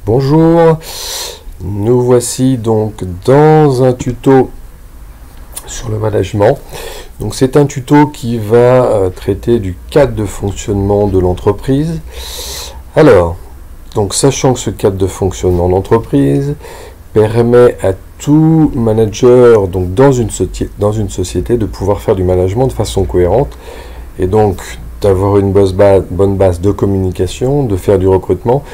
Bonjour, nous voici donc dans un tuto sur le management. Donc c'est un tuto qui va traiter du cadre de fonctionnement de l'entreprise. Alors, donc sachant que ce cadre de fonctionnement d'entreprise permet à tout manager donc dans une société de pouvoir faire du management de façon cohérente et donc d'avoir une bonne base de communication, de faire du recrutement,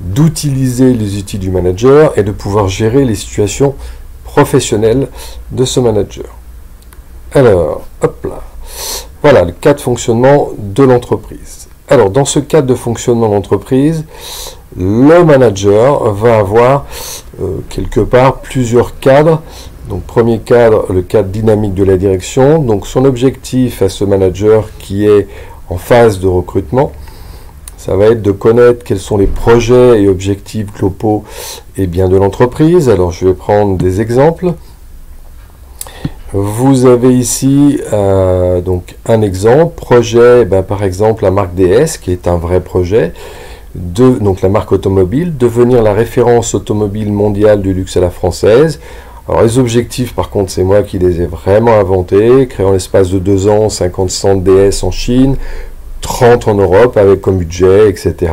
d'utiliser les outils du manager et de pouvoir gérer les situations professionnelles de ce manager. Alors, hop là, voilà le cadre de fonctionnement de l'entreprise. Alors, dans ce cadre de fonctionnement d'entreprise, le manager va avoir quelque part plusieurs cadres. Donc, premier cadre, le cadre dynamique de la direction. Donc, son objectif à ce manager qui est en phase de recrutement, ça va être de connaître quels sont les projets et objectifs globaux de l'entreprise. Alors, je vais prendre des exemples. Vous avez ici donc un exemple, projet, par exemple la marque DS, qui est un vrai projet, donc la marque automobile, devenir la référence automobile mondiale du luxe à la française. Alors les objectifs, par contre, c'est moi qui les ai vraiment inventés, créer en l'espace de 2 ans 50 centres DS en Chine, 30 en Europe avec comme budget, etc.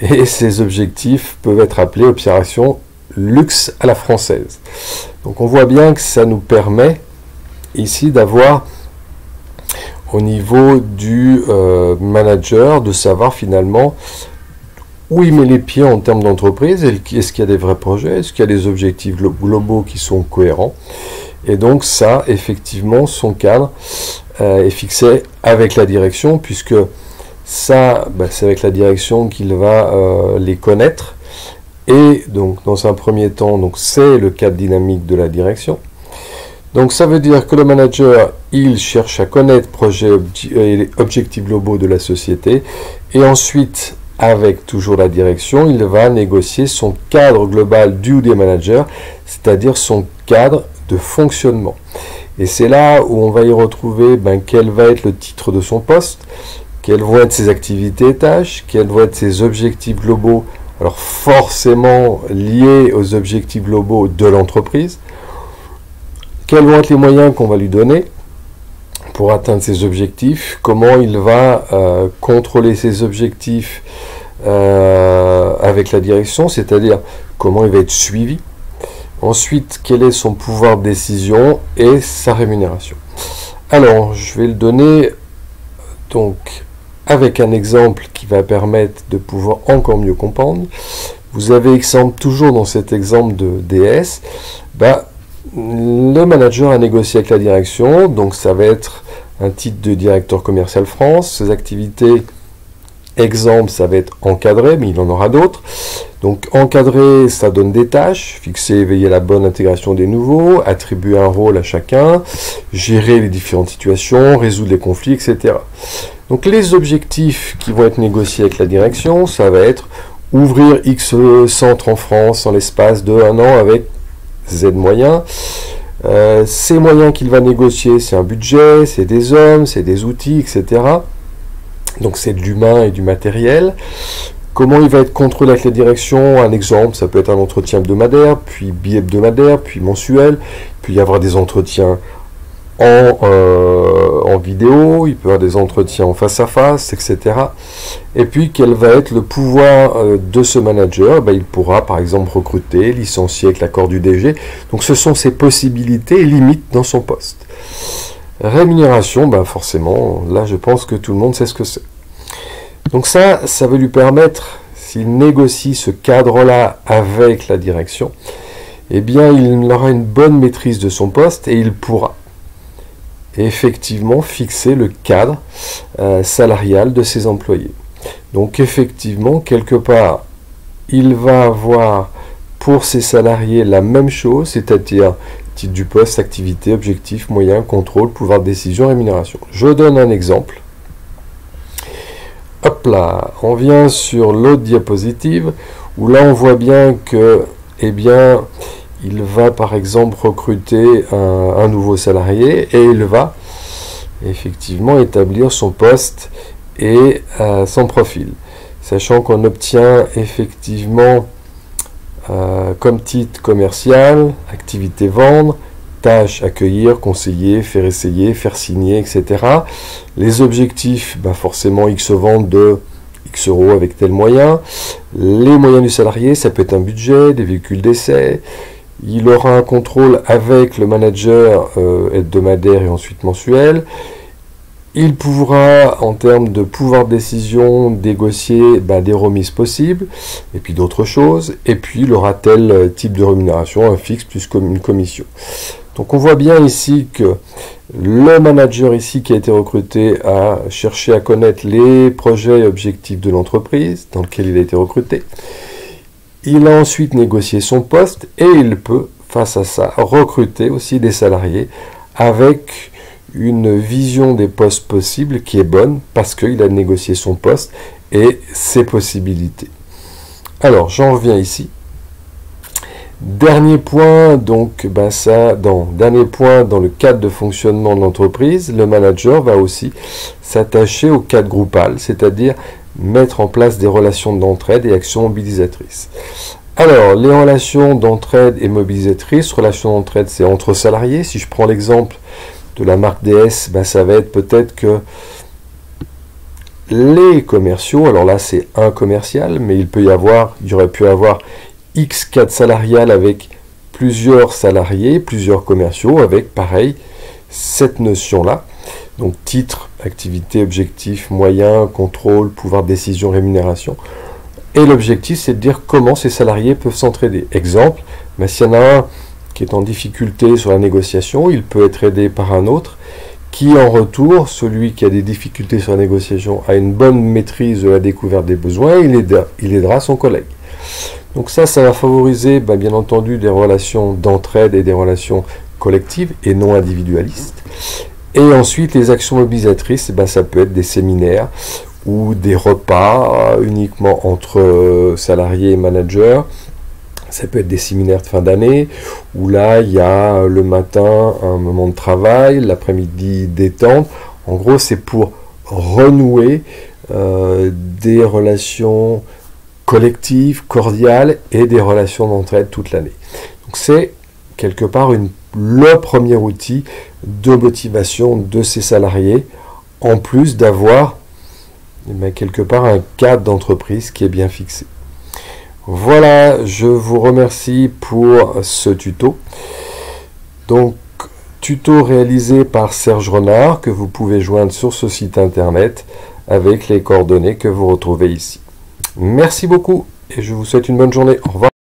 Et ces objectifs peuvent être appelés opération luxe à la française. Donc on voit bien que ça nous permet ici d'avoir au niveau du manager de savoir finalement où il met les pieds en termes d'entreprise. Est-ce qu'il y a des vrais projets, est-ce qu'il y a des objectifs globaux qui sont cohérents. Et donc ça, effectivement, son cadre est fixé avec la direction, puisque ça, c'est avec la direction qu'il va les connaître. Et donc, dans un premier temps, c'est le cadre dynamique de la direction. Donc, ça veut dire que le manager, il cherche à connaître projets et objectifs globaux de la société. Et ensuite, avec toujours la direction, il va négocier son cadre global du ou des managers, c'est-à-dire son cadre de fonctionnement. Et c'est là où on va y retrouver quel va être le titre de son poste, quelles vont être ses activités et tâches, quels vont être ses objectifs globaux, alors forcément liés aux objectifs globaux de l'entreprise, quels vont être les moyens qu'on va lui donner pour atteindre ses objectifs, comment il va contrôler ses objectifs avec la direction, c'est-à-dire comment il va être suivi. Ensuite, quel est son pouvoir de décision et sa rémunération. Alors, je vais le donner donc avec un exemple qui va permettre de pouvoir encore mieux comprendre. Vous avez exemple toujours dans cet exemple de DS, le manager a négocié avec la direction, donc ça va être un titre de directeur commercial France. Ses activités, exemple, ça va être encadré, mais il en aura d'autres. Donc encadrer, ça donne des tâches, fixer et veiller à la bonne intégration des nouveaux, attribuer un rôle à chacun, gérer les différentes situations, résoudre les conflits, etc. Donc les objectifs qui vont être négociés avec la direction, ça va être ouvrir X centres en France en l'espace de 1 an avec Z moyens. Ces moyens qu'il va négocier, c'est un budget, c'est des hommes, c'est des outils, etc. Donc c'est de l'humain et du matériel. Comment il va être contrôlé avec la direction? Un exemple, ça peut être un entretien hebdomadaire, puis bi-hebdomadaire, puis mensuel. Puis il y avoir des entretiens en vidéo, il peut y avoir des entretiens en face à face, etc. Et puis quel va être le pouvoir de ce manager? Il pourra par exemple recruter, licencier avec l'accord du DG. Donc ce sont ses possibilités et limites dans son poste. Rémunération, forcément, là je pense que tout le monde sait ce que c'est. Donc ça va lui permettre, s'il négocie ce cadre-là avec la direction, il aura une bonne maîtrise de son poste et il pourra effectivement fixer le cadre salarial de ses employés. Donc effectivement, quelque part, il va avoir pour ses salariés la même chose, c'est-à-dire titre du poste, activité, objectif, moyen, contrôle, pouvoir de décision, rémunération. Je donne un exemple. Hop là, on vient sur l'autre diapositive, où là on voit bien que, il va par exemple recruter un nouveau salarié et il va effectivement établir son poste et son profil. Sachant qu'on obtient effectivement comme titre commercial, activité vendre, tâche accueillir, conseiller, faire essayer, faire signer, etc. Les objectifs, forcément X ventes de X euros avec tel moyen. Les moyens du salarié, ça peut être un budget, des véhicules d'essai. Il aura un contrôle avec le manager hebdomadaire et ensuite mensuel. Il pourra, en termes de pouvoir de décision, négocier des remises possibles, et puis d'autres choses. Et puis, il aura tel type de rémunération, un fixe plus comme une commission. Donc, on voit bien ici que le manager ici qui a été recruté a cherché à connaître les projets et objectifs de l'entreprise dans lequel il a été recruté. Il a ensuite négocié son poste et il peut, face à ça, recruter aussi des salariés avec une vision des postes possibles qui est bonne parce qu'il a négocié son poste et ses possibilités. Alors, j'en reviens ici. Dernier point, donc, dernier point dans le cadre de fonctionnement de l'entreprise, le manager va aussi s'attacher au cadre groupal, c'est-à-dire mettre en place des relations d'entraide et actions mobilisatrices. Alors, les relations d'entraide et mobilisatrices, relations d'entraide, c'est entre salariés. Si je prends l'exemple de la marque DS, ça va être peut-être que les commerciaux, alors là c'est un commercial, mais il aurait pu avoir X cadres salariales avec plusieurs salariés, plusieurs commerciaux, avec pareil, cette notion-là. Donc titre, activité, objectif, moyen, contrôle, pouvoir de décision, rémunération. Et l'objectif, c'est de dire comment ces salariés peuvent s'entraider. Exemple, s'il y en a un qui est en difficulté sur la négociation, il peut être aidé par un autre, qui en retour, celui qui a des difficultés sur la négociation, a une bonne maîtrise de la découverte des besoins, il aidera son collègue. Donc ça va favoriser, bien entendu, des relations d'entraide et des relations collectives et non individualistes. Et ensuite, les actions mobilisatrices, ça peut être des séminaires ou des repas uniquement entre salariés et managers. Ça peut être des séminaires de fin d'année, où là, il y a le matin un moment de travail, l'après-midi détente. En gros, c'est pour renouer des relations collectives, cordiales, et des relations d'entraide toute l'année. Donc c'est quelque part le premier outil de motivation de ces salariés, en plus d'avoir quelque part un cadre d'entreprise qui est bien fixé. Voilà, je vous remercie pour ce tuto. Donc, tuto réalisé par Serge Renard, que vous pouvez joindre sur ce site internet avec les coordonnées que vous retrouvez ici. Merci beaucoup et je vous souhaite une bonne journée. Au revoir.